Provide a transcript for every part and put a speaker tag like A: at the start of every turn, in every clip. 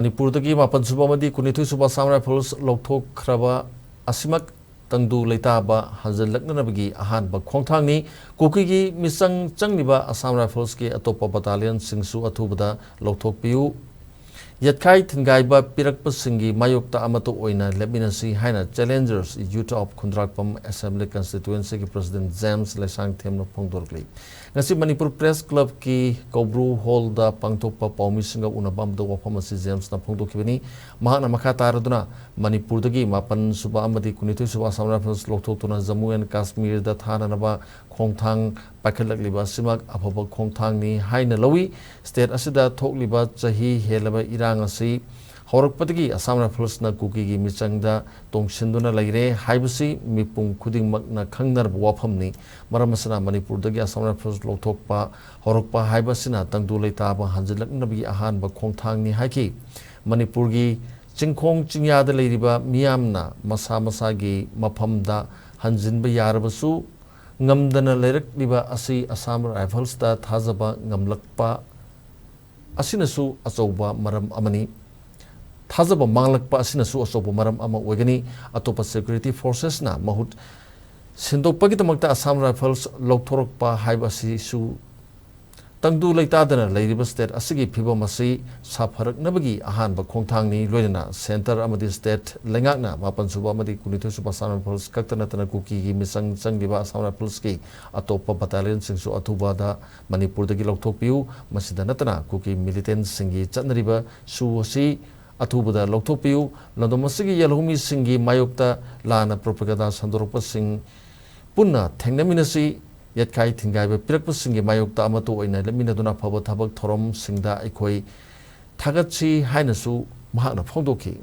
A: Manipurdagi mapan suba amadi kunithui suba Assam Rifles Louthokpikhro asimak tangdu leitaba hanjinlaknabagi ahanba khongthangni kukigi misang changliba Assam Rifles ki atopa battalion singsu athubada louthokpiu yatkai thingaiba pirakpasingi mayokta amato oina lepminasi haina challengers youth of khongthangni assembly constituency ki president James lesang themno fongdorakli ngasi Manipur press club ki Kobru hall da pangtokpa paumisinga unabam da wafamasi James na fongdokibani mahakna makha taraduna Manipur dagi mapan suba amadi kunithui suba Assam Rifles louthokna Jammu and Kashmir da thananaba khongthang pakhalakliba asimak afaba khongthangni haina lawi state asida thokliba chahi helaba irang asi horakpatagi Assam Rifles na kukigi michangda tongsinduna laire haibasi mipung khudingmakna khangnar wafamni maramasana Manipur dagi Assam Rifles louthokpa horakpa haibasina tangdu leitaba hanjinlaknabagi ahanba khongthangni haiki Manipur gi chingkhong chingyada leiriba miyamna masa masagi maphamda hanjinba yarabasu ngamdana leirakliba asi Assam Rifles da thajaba ngamlakpa asinasu achauba maram amani thajaba manglakpa asinasu achauba maram ama oigani atopa security forces na mahut sindokpagidamakta Assam Rifles louthokrakpa haibasi su tangdu leitadana leiriba state asigi phibam asi sapharaknabagi ahanba khongthangni loinana center amadi state lengakna mapan suba amadi kunithui suba Assam Rifles kaktanatana kukigi misang changliba Assam Rifles ki atopa battalion singsu athubada Manipur dagi louthokpiu masida natana kuki militant singi chatnariba su asi athubada louthokpiu landom asigi yalhumi singi mayokta lana propaganda sandorpa sing punna thengnaminasi yatkai thingaiba pirakpasingi mayokta amato oina leminaduna phaba thabak thorom singda aikoi thagatchi hainasu mahakna phongdokhi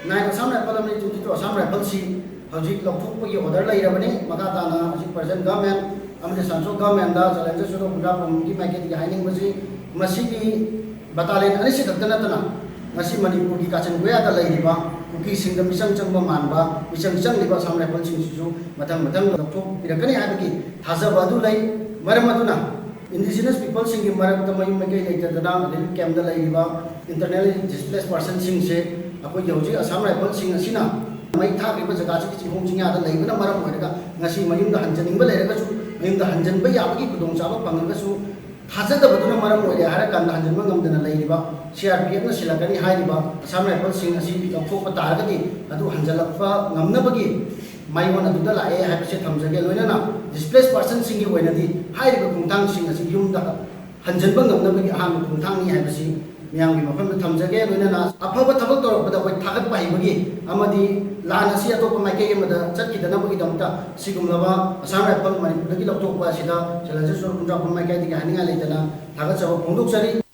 B: nai Assam Rifles amni tu Assam Rifles si hojik louthokpagi order lairabani makatana hojik present government amni central government da challenges suro punjab ki maiketi haining basi masigi battalion ani se kaktanatana ngasi Manipur ki kachan goya da lairiba kuki singda misang changba manba misang changliba Assam Rifles singsu matang louthok pirakani habiki thajaba adu lai maramaduna indigenous people singi marakta mayum mekai leitadana relief camp da lairiba internally displaced person singse akoi yauji Assam Rifles sing asina mai thakriba jaga chi chihong chingya da laibana maram oiraga ngasi mayum da hanjaningba lairaga su mayum da hanjanba yabagi kudong chaba pangaga su thajadabaduna maram oire hara kan hanjanba ngamdana lairiba CRPF na silakani hairiba Assam Rifles sing asi louthokpa taragadi adu hanjalakpa ngamnabagi maiwan aduda lae haibase thamjage loinana displaced person singi oinadi hairiba khongthang sing asi yumda hanjanba ngamnabagi ahan khongthangni haibase miyamgi mafamda thamjage loinana afaba thabak torokpada oi thagat paibagi amadi lana si atopa maikei amada chatkidanabagi damta sigumlaba Assam Rifles Manipur dagi louthokpa sida challenges sura punjab maikei digi haninga leitana thagat chaba phongdoksari